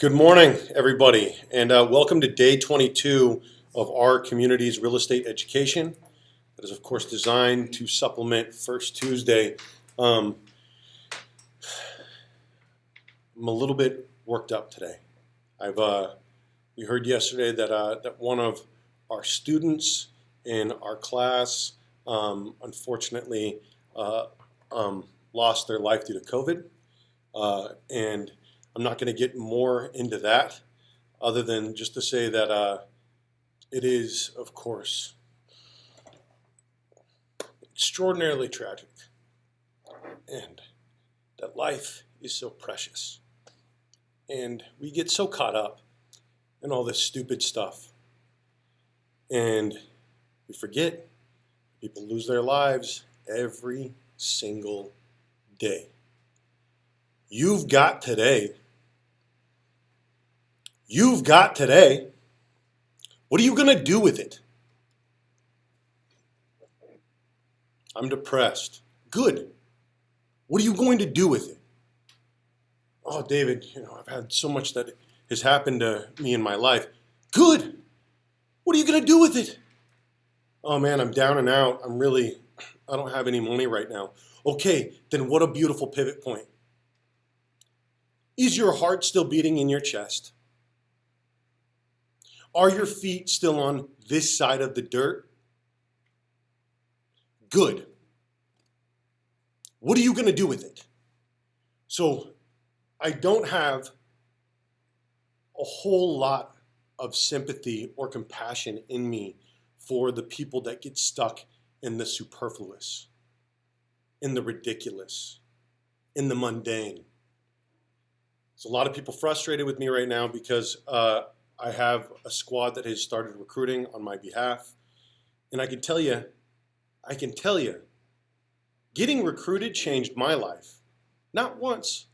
Good morning, everybody, and welcome to day 22 of our community's real estate education. That is, of course, designed to supplement First Tuesday. I'm a little bit worked up today. We heard yesterday that one of our students in our class, unfortunately, lost their life due to COVID, and I'm not going to get more into that other than just to say that it is, of course, extraordinarily tragic and that life is so precious. And we get so caught up in all this stupid stuff. And we forget people lose their lives every single day. You've got today. You've got today. What are you going to do with it? I'm depressed. Good. What are you going to do with it? Oh, David, I've had so much that has happened to me in my life. Good. What are you going to do with it? Oh, man, I'm down and out. I don't have any money right now. Okay, then what a beautiful pivot point. Is your heart still beating in your chest? Are your feet still on this side of the dirt? Good. What are you going to do with it? So I don't have a whole lot of sympathy or compassion in me for the people that get stuck in the superfluous, in the ridiculous, in the mundane. There's a lot of people frustrated with me right now because I have a squad that has started recruiting on my behalf. And I can tell you, getting recruited changed my life. Not once,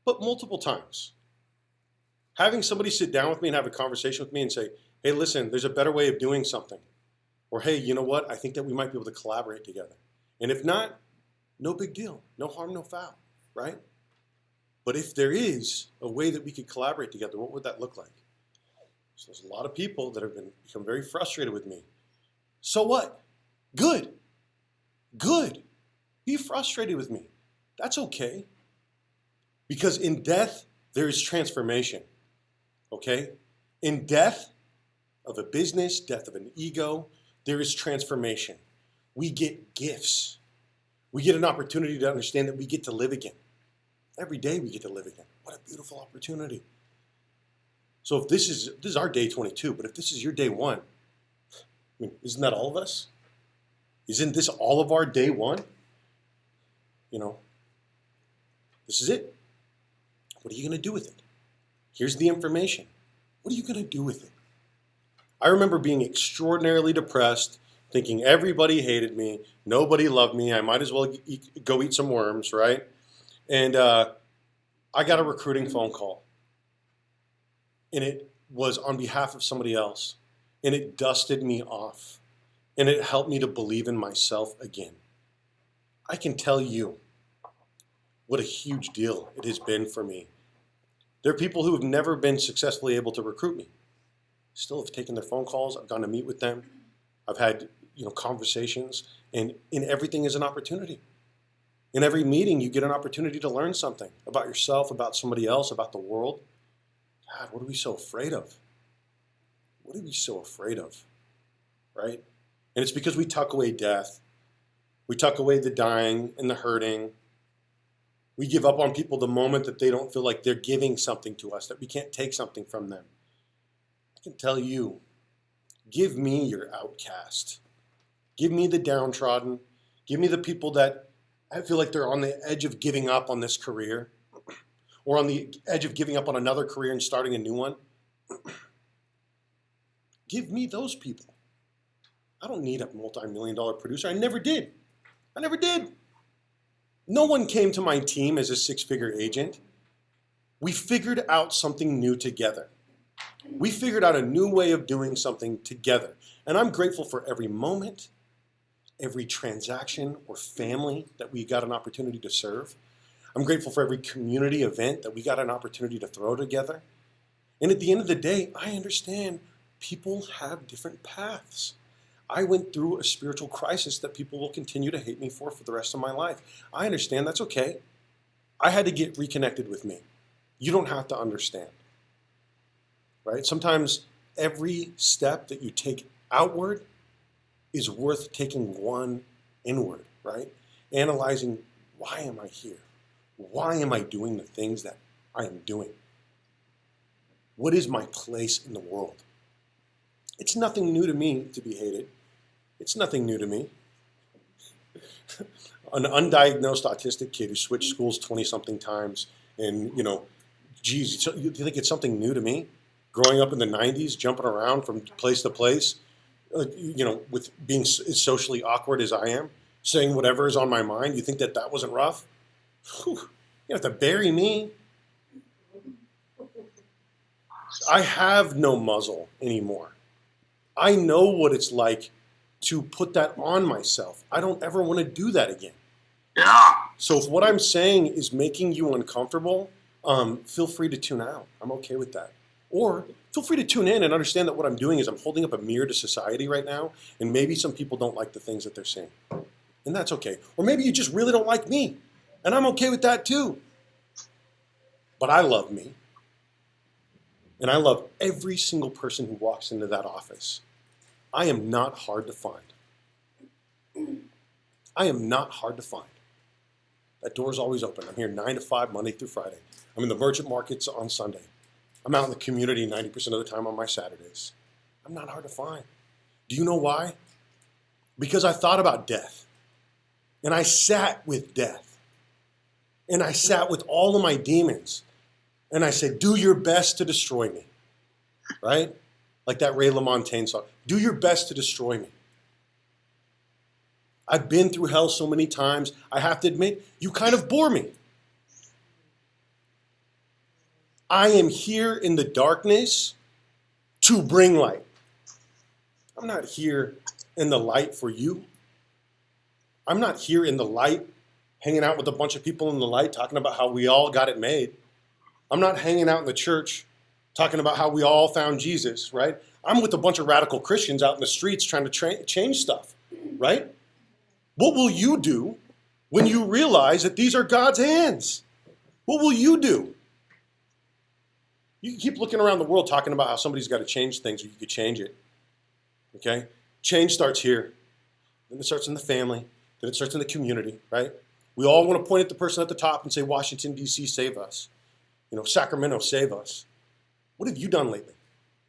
but multiple times. Having somebody sit down with me and have a conversation with me and say, hey, listen, there's a better way of doing something. Or, hey, you know what? I think that we might be able to collaborate together. And if not, no big deal. No harm, no foul, right? But if there is a way that we could collaborate together, what would that look like? So there's a lot of people that have become very frustrated with me. So what? Good. Good. Be frustrated with me. That's okay. Because in death, there is transformation. Okay? In death of a business, death of an ego, there is transformation. We get gifts. We get an opportunity to understand that we get to live again. Every day we get to live again. What a beautiful opportunity. So if this is our day 22, but if this is your day 1, isn't that all of us? Isn't this all of our day 1? This is it. What are you going to do with it? Here's the information. What are you going to do with it? I remember being extraordinarily depressed, thinking everybody hated me, nobody loved me, I might as well go eat some worms, right? And I got a recruiting phone call. And it was on behalf of somebody else. And it dusted me off. And it helped me to believe in myself again. I can tell you what a huge deal it has been for me. There are people who have never been successfully able to recruit me. Still have taken their phone calls. I've gone to meet with them. I've had conversations. And in everything is an opportunity. In every meeting, you get an opportunity to learn something about yourself, about somebody else, about the world. God, what are we so afraid of? What are we so afraid of, right? And it's because we tuck away death. We tuck away the dying and the hurting. We give up on people the moment that they don't feel like they're giving something to us, that we can't take something from them. I can tell you, give me your outcast. Give me the downtrodden. Give me the people that I feel like they're on the edge of giving up on this career, or on the edge of giving up on another career and starting a new one. Give me those people. I don't need a multi-million-dollar producer. I never did. No one came to my team as a six-figure agent. We figured out something new together. We figured out a new way of doing something together. And I'm grateful for every moment, every transaction or family that we got an opportunity to serve. I'm grateful for every community event that we got an opportunity to throw together. And at the end of the day, I understand people have different paths. I went through a spiritual crisis that people will continue to hate me for the rest of my life. I understand that's okay. I had to get reconnected with me. You don't have to understand, right? Sometimes every step that you take outward is worth taking one inward, right? Analyzing, why am I here? Why am I doing the things that I am doing? What is my place in the world? It's nothing new to me to be hated. It's nothing new to me. An undiagnosed autistic kid who switched schools 20-something times and, geez, you think it's something new to me? Growing up in the 90s, jumping around from place to place, with being as socially awkward as I am, saying whatever is on my mind, you think that wasn't rough? Whew, you have to bury me. I have no muzzle anymore. I know what it's like to put that on myself. I don't ever want to do that again. Yeah. So if what I'm saying is making you uncomfortable, feel free to tune out. I'm okay with that. Or feel free to tune in and understand that what I'm doing is I'm holding up a mirror to society right now, and maybe some people don't like the things that they're saying. And that's okay. Or maybe you just really don't like me, and I'm okay with that too. But I love me. And I love every single person who walks into that office. I am not hard to find. I am not hard to find. That door's always open. I'm here 9 to 5, Monday through Friday. I'm in the merchant markets on Sunday. I'm out in the community 90% of the time on my Saturdays. I'm not hard to find. Do you know why? Because I thought about death. And I sat with death. And I sat with all of my demons. And I said, do your best to destroy me. Right? Like that Ray LaMontagne song. Do your best to destroy me. I've been through hell so many times, I have to admit, you kind of bore me. I am here in the darkness to bring light. I'm not here in the light for you. I'm not here in the light, hanging out with a bunch of people in the light, talking about how we all got it made. I'm not hanging out in the church, talking about how we all found Jesus, right? I'm with a bunch of radical Christians out in the streets trying to change stuff, right? What will you do when you realize that these are God's hands? What will you do? You keep looking around the world talking about how somebody's got to change things or you could change it. Okay? Change starts here. Then it starts in the family. Then it starts in the community, right? We all want to point at the person at the top and say, Washington, D.C., save us. Sacramento, save us. What have you done lately?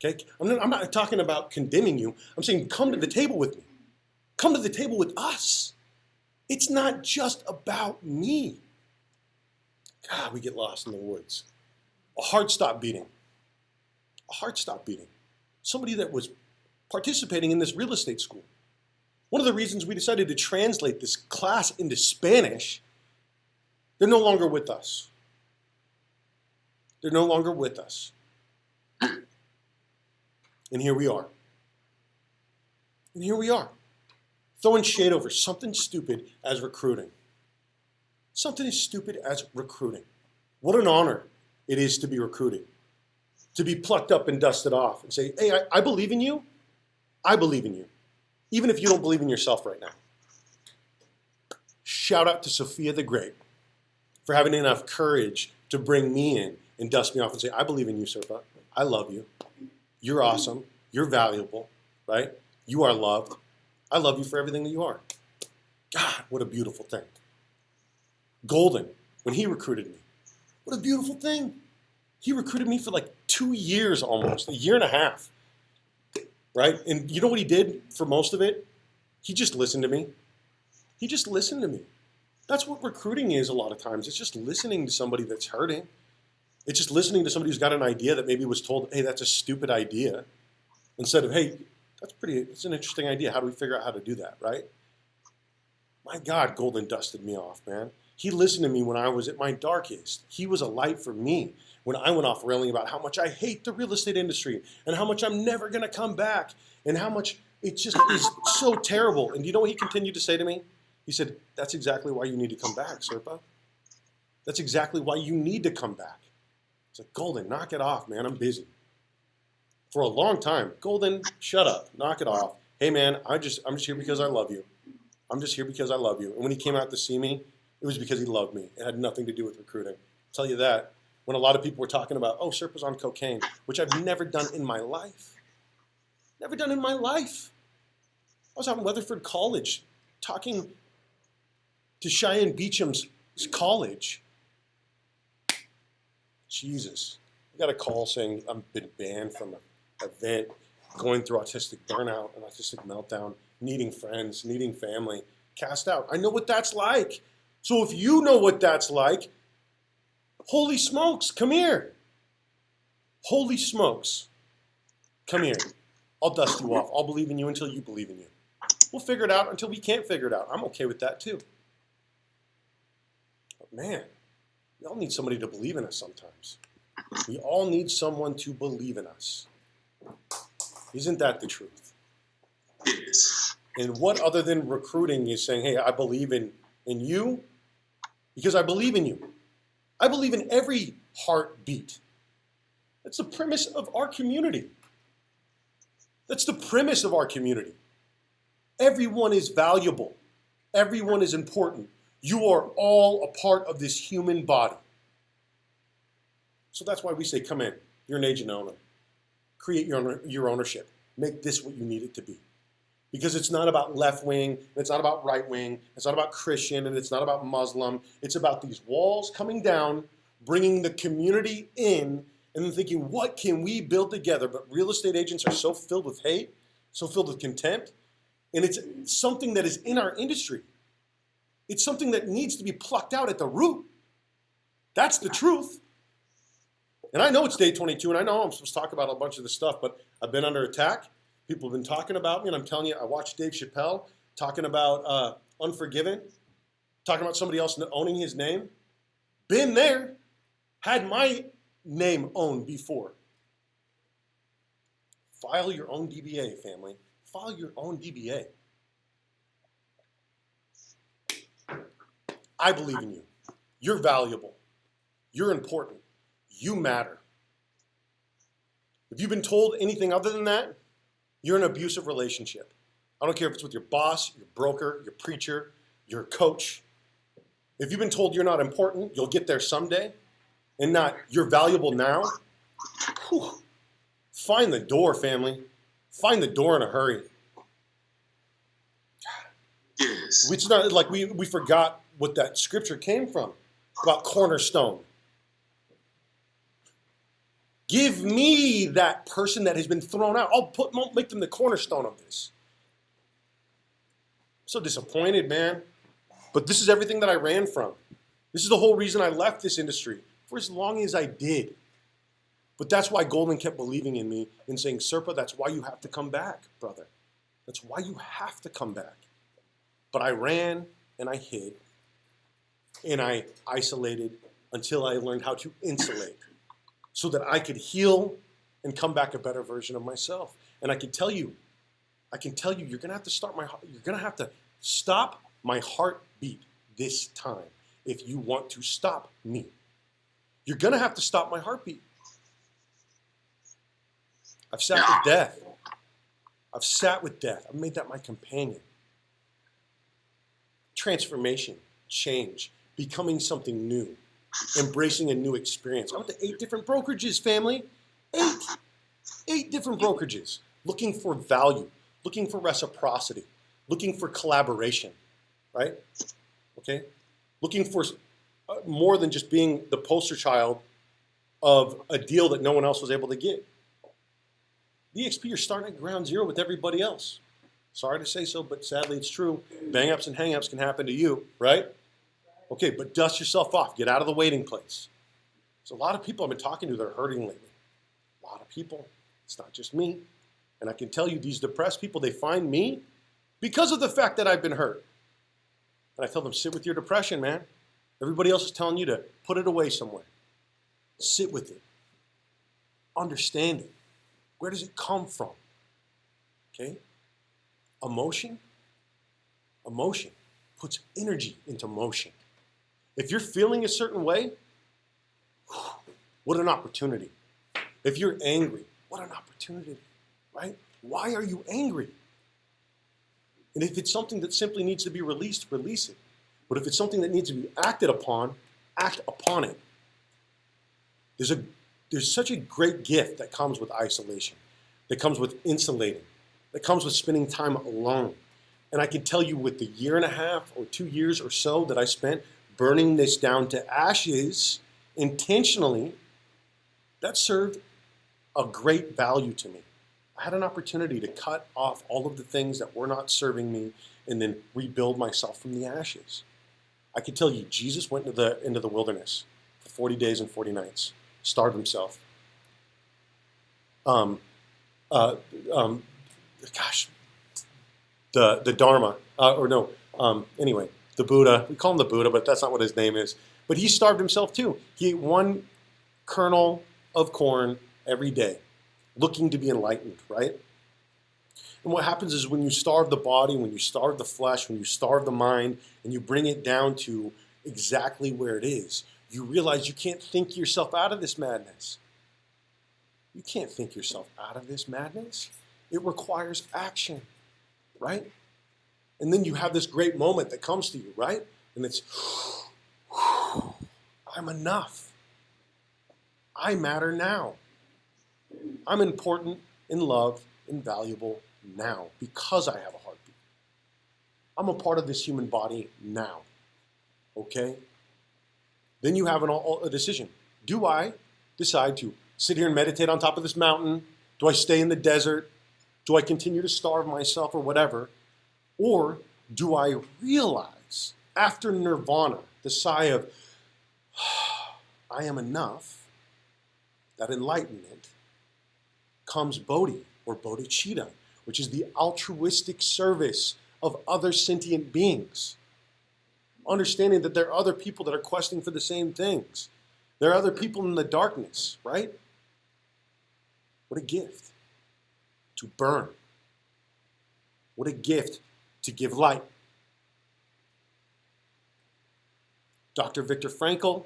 Okay? I'm not talking about condemning you. I'm saying come to the table with me. Come to the table with us. It's not just about me. God, we get lost in the woods. A heart stopped beating. A heart stopped beating. Somebody that was participating in this real estate school. One of the reasons we decided to translate this class into Spanish, they're no longer with us. They're no longer with us. And here we are. And here we are. Throwing shade over something stupid as recruiting. Something as stupid as recruiting. What an honor it is to be recruited. To be plucked up and dusted off and say, hey, I believe in you. I believe in you. Even if you don't believe in yourself right now. Shout out to Sophia the Great for having enough courage to bring me in and dust me off and say, I believe in you, Serpa. I love you. You're awesome. You're valuable, right? You are loved. I love you for everything that you are. God, what a beautiful thing. Golden, when he recruited me, what a beautiful thing. He recruited me for like 2 years almost, a year and a half, right? And you know what he did for most of it? He just listened to me. He just listened to me. That's what recruiting is a lot of times. It's just listening to somebody that's hurting. It's just listening to somebody who's got an idea that maybe was told, hey, that's a stupid idea. Instead of, hey, it's an interesting idea. How do we figure out how to do that, right? My God, Golden dusted me off, man. He listened to me when I was at my darkest. He was a light for me when I went off railing about how much I hate the real estate industry and how much I'm never going to come back and how much it just is so terrible. And you know what he continued to say to me? He said, that's exactly why you need to come back, Serpa. That's exactly why you need to come back. It's like, Golden, knock it off, man. I'm busy. for a long time. Golden, shut up, knock it off. Hey man, I'm just here because I love you. I'm just here because I love you. And when he came out to see me, it was because he loved me. It had nothing to do with recruiting. I'll tell you that. When a lot of people were talking about, oh, Serpa's on cocaine, which I've never done in my life. Never done in my life. I was out in Weatherford College talking to Cheyenne Beecham's college. Jesus. I got a call saying I've been banned from an event, going through autistic burnout, an autistic meltdown, needing friends, needing family, cast out. I know what that's like. So if you know what that's like, holy smokes, come here. Holy smokes, come here. I'll dust you off. I'll believe in you until you believe in you. We'll figure it out until we can't figure it out. I'm okay with that too. But man, we all need somebody to believe in us sometimes. We all need someone to believe in us. Isn't that the truth? And what other than recruiting is saying, hey, I believe in you because I believe in you. I believe in every heartbeat. That's the premise of our community. That's the premise of our community. Everyone is valuable. Everyone is important. You are all a part of this human body. So that's why we say, come in. You're an agent owner. Create your ownership. Make this what you need it to be. Because it's not about left wing, and it's not about right wing, it's not about Christian, and it's not about Muslim. It's about these walls coming down, bringing the community in, and then thinking, what can we build together? But real estate agents are so filled with hate, so filled with contempt, and it's something that is in our industry. It's something that needs to be plucked out at the root. That's the truth. And I know it's day 22, and I know I'm supposed to talk about a bunch of this stuff, but I've been under attack. People have been talking about me, and I'm telling you, I watched Dave Chappelle talking about Unforgiven, talking about somebody else owning his name. Been there. Had my name owned before. File your own DBA, family. File your own DBA. I believe in you. You're valuable. You're important. You matter. If you've been told anything other than that, you're in an abusive relationship. I don't care if it's with your boss, your broker, your preacher, your coach. If you've been told you're not important, you'll get there someday, and not you're valuable now, whew, find the door, family. Find the door in a hurry. Yes. It's not like we forgot what that scripture came from about cornerstone. Give me that person that has been thrown out. I'll make them the cornerstone of this. I'm so disappointed, man. But this is everything that I ran from. This is the whole reason I left this industry for as long as I did. But that's why Golden kept believing in me and saying, Serpa, that's why you have to come back, brother. That's why you have to come back. But I ran and I hid and I isolated until I learned how to insulate, so that I could heal and come back a better version of myself. And I can tell you, you're gonna have to stop my heartbeat this time if you want to stop me. You're gonna have to stop my heartbeat. I've sat with death. I've made that my companion. Transformation, change, becoming something new. Embracing a new experience. I went to 8 different brokerages, family. 8 different brokerages. Looking for value. Looking for reciprocity. Looking for collaboration. Right? Okay? Looking for more than just being the poster child of a deal that no one else was able to get. EXP, you're starting at ground zero with everybody else. Sorry to say so, but sadly it's true. Bang-ups and hang-ups can happen to you, right? Okay, but dust yourself off. Get out of the waiting place. There's a lot of people I've been talking to that are hurting lately. A lot of people. It's not just me. And I can tell you, these depressed people, they find me because of the fact that I've been hurt. And I tell them, sit with your depression, man. Everybody else is telling you to put it away somewhere. Sit with it. Understand it. Where does it come from? Okay? Emotion puts energy into motion. If you're feeling a certain way, what an opportunity. If you're angry, What an opportunity, right? Why are you angry? And if it's something that simply needs to be released, release it. But if it's something that needs to be acted upon, act upon it. There's such a great gift that comes with isolation, that comes with insulating, that comes with spending time alone. And I can tell you with the year and a half or 2 years or so that I spent burning this down to ashes intentionally, that served a great value to me. I had an opportunity to cut off all of the things that were not serving me and then rebuild myself from the ashes. I can tell you, Jesus went into the wilderness for 40 days and 40 nights, starved himself. The Dharma, anyway, the Buddha, we call him the Buddha, but that's not what his name is. But he starved himself too. He ate one kernel of corn every day, looking to be enlightened, right? And what happens is when you starve the body, when you starve the flesh, when you starve the mind, and you bring it down to exactly where it is, you realize you can't think yourself out of this madness. You can't think yourself out of this madness. It requires action, right? And then you have this great moment that comes to you, right? And it's, I'm enough. I matter now. I'm important, in love, and valuable now because I have a heartbeat. I'm a part of this human body now, okay? Then you have a decision. Do I decide to sit here and meditate on top of this mountain? Do I stay in the desert? Do I continue to starve myself or whatever? Or do I realize after nirvana, the sigh of, I am enough, that enlightenment, comes bodhi or bodhicitta, which is the altruistic service of other sentient beings. Understanding that there are other people that are questing for the same things. There are other people in the darkness, right? What a gift to burn. What a gift to give light. Dr. Viktor Frankl,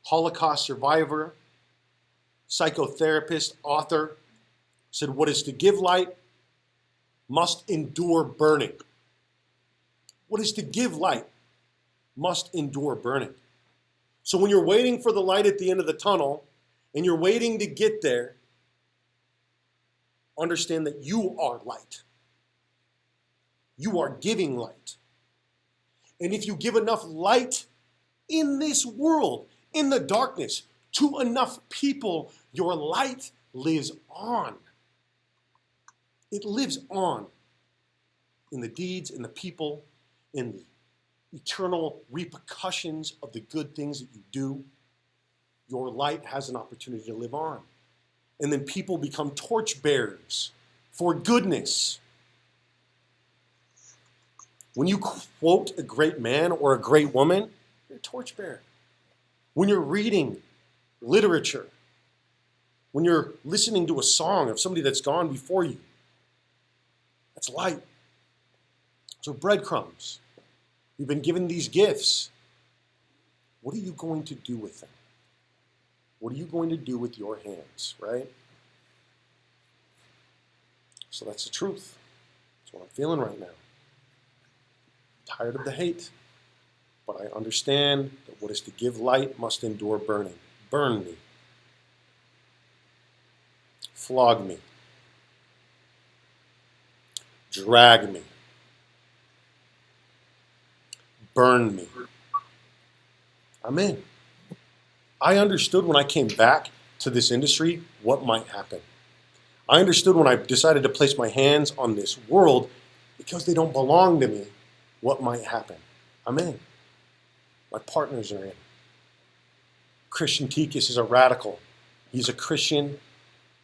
Holocaust survivor, psychotherapist, author, said what is to give light must endure burning. What is to give light must endure burning. So when you're waiting for the light at the end of the tunnel and you're waiting to get there, understand that you are light. You are giving light. And if you give enough light in this world, in the darkness, to enough people, your light lives on. It lives on in the deeds, in the people, in the eternal repercussions of the good things that you do. Your light has an opportunity to live on. And then people become torchbearers for goodness. When you quote a great man or a great woman, you're a torchbearer. When you're reading literature, when you're listening to a song of somebody that's gone before you, that's light. So breadcrumbs. You've been given these gifts. What are you going to do with them? What are you going to do with your hands, right? So that's the truth. That's what I'm feeling right now. Tired of the hate. But I understand that what is to give light must endure burning. Burn me. Flog me. Drag me. Burn me. I'm in. I understood when I came back to this industry what might happen. I understood when I decided to place my hands on this world, because they don't belong to me, what might happen. I'm in. My partners are in. Christian Tikas is a radical. He's a Christian.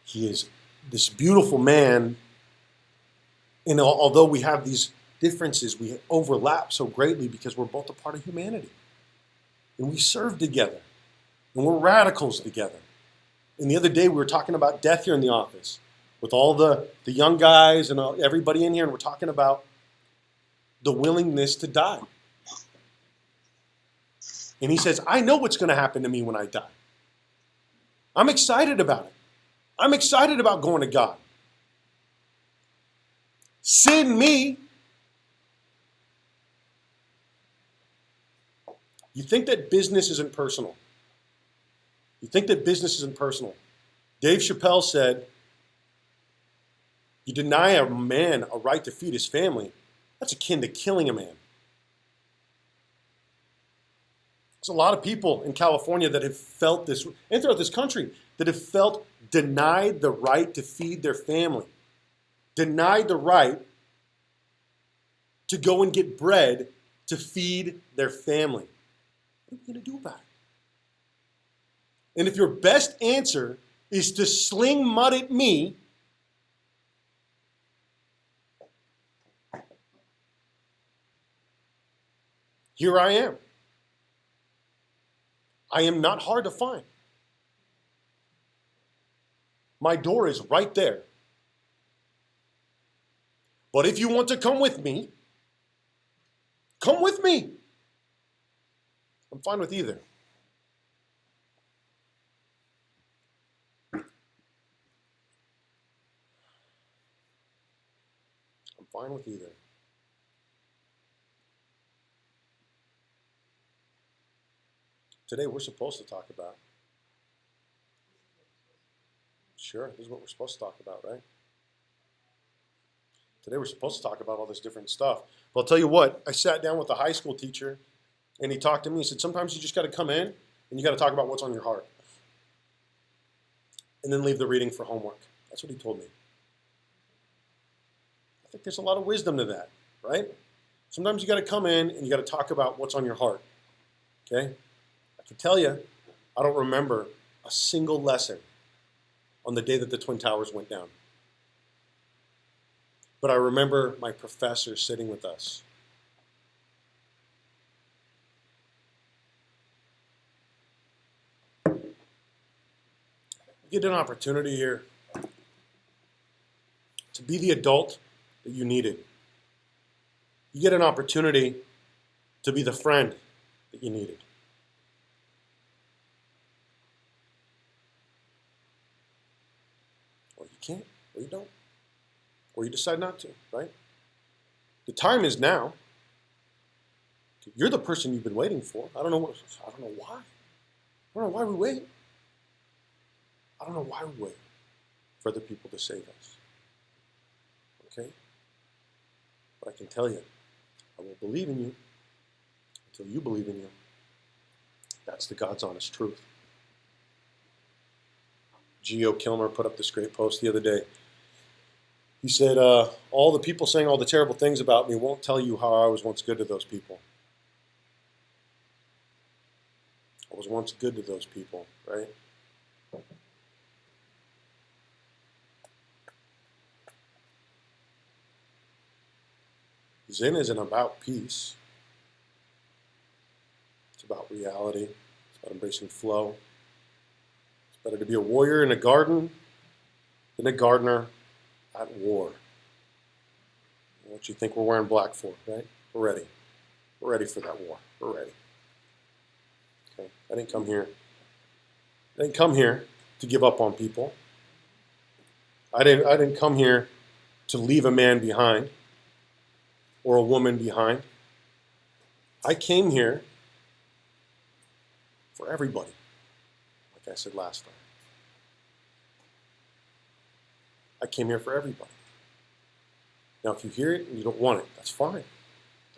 He is this beautiful man. And although we have these differences, we overlap so greatly because we're both a part of humanity. And we serve together. And we're radicals together. And the other day we were talking about death here in the office with all the young guys and everybody in here, and we're talking about the willingness to die. And he says, I know what's going to happen to me when I die. I'm excited about it. I'm excited about going to God. Send me. You think that business isn't personal. You think that business isn't personal. Dave Chappelle said, you deny a man a right to feed his family, that's akin to killing a man. There's a lot of people in California that have felt this, and throughout this country, that have felt denied the right to feed their family, denied the right to go and get bread to feed their family. What are we going to do about it? And if your best answer is to sling mud at me, here I am. I am not hard to find. My door is right there. But if you want to come with me, come with me. I'm fine with either. I'm fine with either. Today we're supposed to talk about. Sure, this is what we're supposed to talk about, right? Today we're supposed to talk about all this different stuff. But I'll tell you what, I sat down with a high school teacher and he talked to me. He said, sometimes you just got to come in and you got to talk about what's on your heart. And then leave the reading for homework. That's what he told me. I think there's a lot of wisdom to that, right? Sometimes you got to come in and you got to talk about what's on your heart. Okay? I can tell you, I don't remember a single lesson on the day that the Twin Towers went down. But I remember my professor sitting with us. You get an opportunity here to be the adult that you needed. You get an opportunity to be the friend that you needed. Or you can't, or you don't. Or you decide not to, right? The time is now. You're the person you've been waiting for. I don't know why. I don't know why we wait. I don't know why we wait for other people to save us. Okay? But I can tell you, I will believe in you until you believe in you. That's the God's honest truth. Geo Kilmer put up this great post the other day. He said, all the people saying all the terrible things about me won't tell you how I was once good to those people. I was once good to those people, right? Zen isn't about peace. It's about reality. It's about embracing flow. It's better to be a warrior in a garden than a gardener at war. What you think we're wearing black for, right? We're ready. We're ready for that war. We're ready. Okay? I didn't come here to give up on people. I didn't come here to leave a man behind or a woman behind. I came here for everybody, like I said last time. I came here for everybody. Now, if you hear it and you don't want it, that's fine.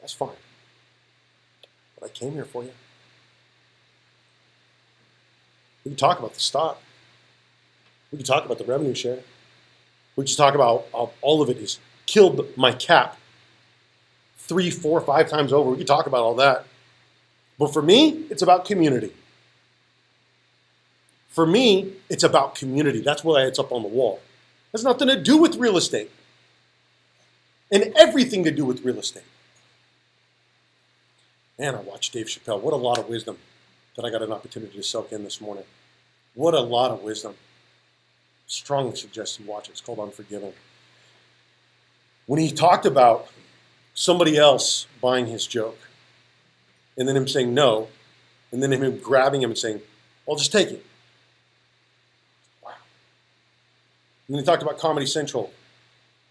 That's fine. But I came here for you. We can talk about the stock. We can talk about the revenue share. We can talk about how all of it has killed my cap 3, 4, 5 times over. We can talk about all that. But for me, it's about community. For me, it's about community. That's why it's up on the wall. It has nothing to do with real estate. And everything to do with real estate. Man, I watched Dave Chappelle. What a lot of wisdom that I got an opportunity to soak in this morning. What a lot of wisdom. Strongly suggest you watch it. It's called Unforgiven. When he talked about somebody else buying his joke, and then him saying no, and then him grabbing him and saying, well, just take it. Wow. And he talked about Comedy Central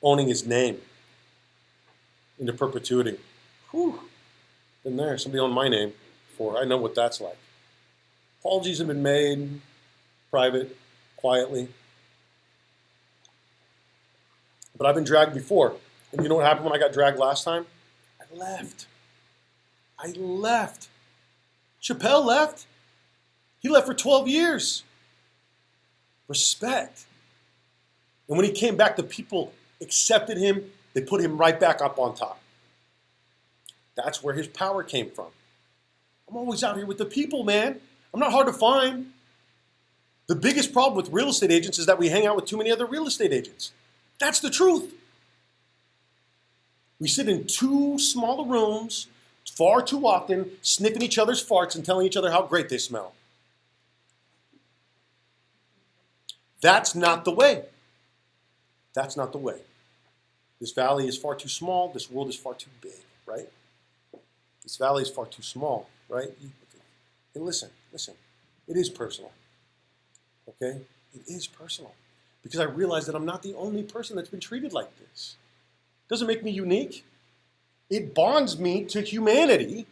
owning his name into perpetuity. Whew. Been there. Somebody owned my name before. I know what that's like. Apologies have been made, private, quietly. But I've been dragged before. And you know what happened when I got dragged last time? I left. Chappelle left. He left for 12 years. Respect. And when he came back, the people accepted him. They put him right back up on top. That's where his power came from. I'm always out here with the people, man. I'm not hard to find. The biggest problem with real estate agents is that we hang out with too many other real estate agents. That's the truth. We sit in too small rooms far too often, sniffing each other's farts and telling each other how great they smell. That's not the way. That's not the way. This valley is far too small. This world is far too big, right? This valley is far too small, right? Hey, listen. It is personal, okay? It is personal. Because I realize that I'm not the only person that's been treated like this. It doesn't make me unique. It bonds me to humanity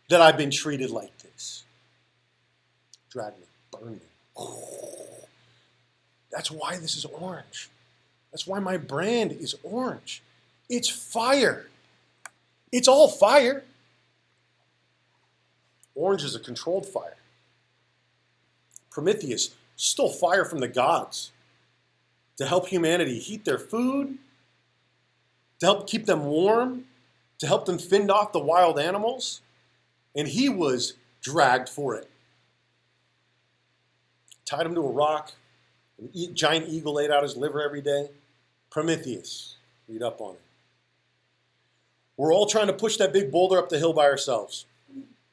that I've been treated like this. Drag me, burn me. Oh. That's why this is orange. That's why my brand is orange. It's fire. It's all fire. Orange is a controlled fire. Prometheus stole fire from the gods to help humanity heat their food, to help keep them warm, to help them fend off the wild animals, and he was dragged for it. Tied him to a rock, a giant eagle ate out his liver every day. Prometheus, read up on it. We're all trying to push that big boulder up the hill by ourselves.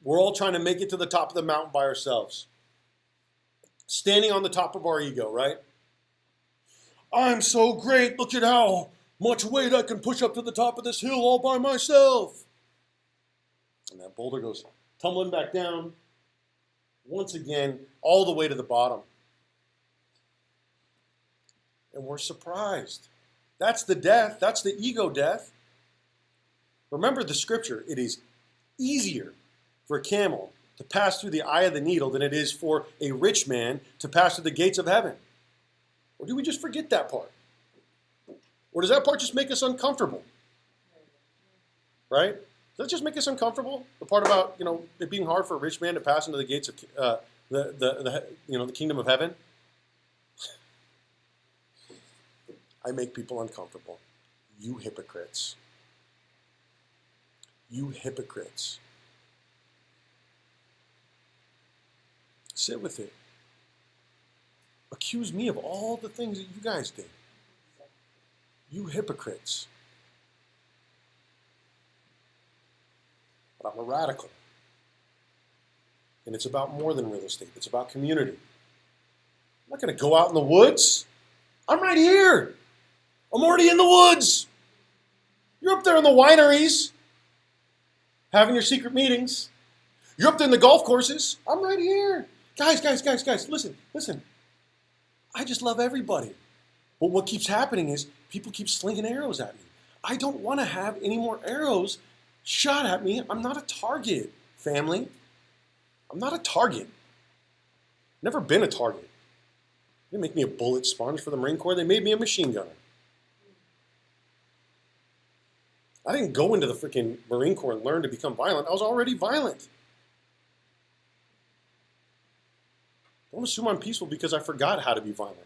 We're all trying to make it to the top of the mountain by ourselves. Standing on the top of our ego, right? I'm so great, look at how much weight I can push up to the top of this hill all by myself. And that boulder goes tumbling back down, once again, all the way to the bottom. And we're surprised. That's the death. That's the ego death. Remember the scripture. It is easier for a camel to pass through the eye of the needle than it is for a rich man to pass through the gates of heaven. Or do we just forget that part? Or does that part just make us uncomfortable? Right? Does that just make us uncomfortable? The part about, it being hard for a rich man to pass into the gates of the kingdom of heaven? I make people uncomfortable. You hypocrites. You hypocrites. Sit with it. Accuse me of all the things that you guys did. You hypocrites. But I'm a radical. And it's about more than real estate. It's about community. I'm not going to go out in the woods. I'm right here. I'm already in the woods. You're up there in the wineries, having your secret meetings. You're up there in the golf courses. I'm right here. Guys, listen. I just love everybody. But what keeps happening is people keep slinging arrows at me. I don't want to have any more arrows shot at me. I'm not a target, family. I'm not a target. Never been a target. They didn't make me a bullet sponge for the Marine Corps. They made me a machine gunner. I didn't go into the freaking Marine Corps and learn to become violent. I was already violent. Don't assume I'm peaceful because I forgot how to be violent.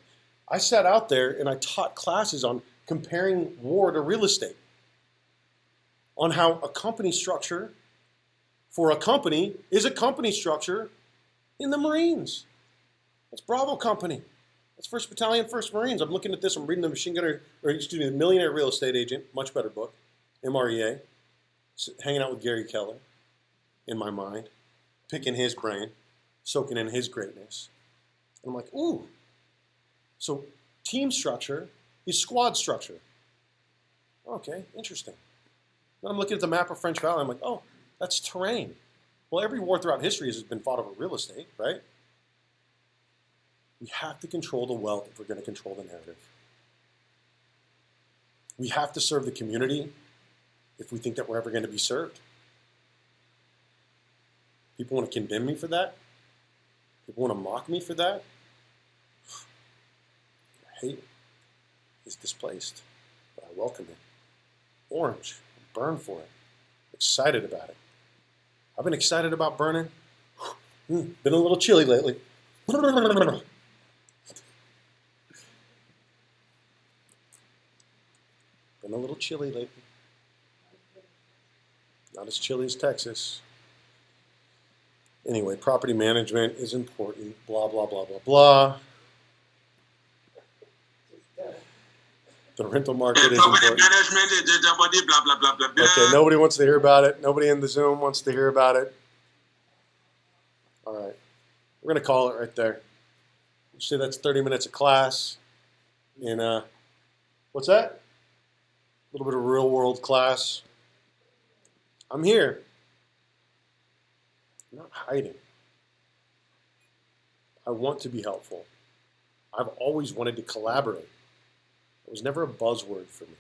I sat out there and I taught classes on comparing war to real estate, on how a company structure for a company is a company structure in the Marines. That's Bravo Company. That's 1st Battalion, 1st Marines. I'm looking at this. I'm reading the Millionaire Real Estate Agent, much better book, MREA, hanging out with Gary Keller in my mind, picking his brain, soaking in his greatness. And I'm like, ooh. So team structure is squad structure. Okay, interesting. Then I'm looking at the map of French Valley. I'm like, oh, that's terrain. Well, every war throughout history has been fought over real estate, right? We have to control the wealth if we're going to control the narrative. We have to serve the community if we think that we're ever going to be served. People want to condemn me for that. People want to mock me for that. Hate is displaced, but I welcome it. Orange, burn for it. Excited about it. I've been excited about burning. Been a little chilly lately. Been a little chilly lately. Not as chilly as Texas. Anyway, property management is important. Blah, blah, blah, blah, blah. The rental market is important. Okay, nobody wants to hear about it. Nobody in the Zoom wants to hear about it. All right. We're going to call it right there. You see, that's 30 minutes of class. And what's that? A little bit of real world class. I'm here. I'm not hiding. I want to be helpful. I've always wanted to collaborate. It was never a buzzword for me.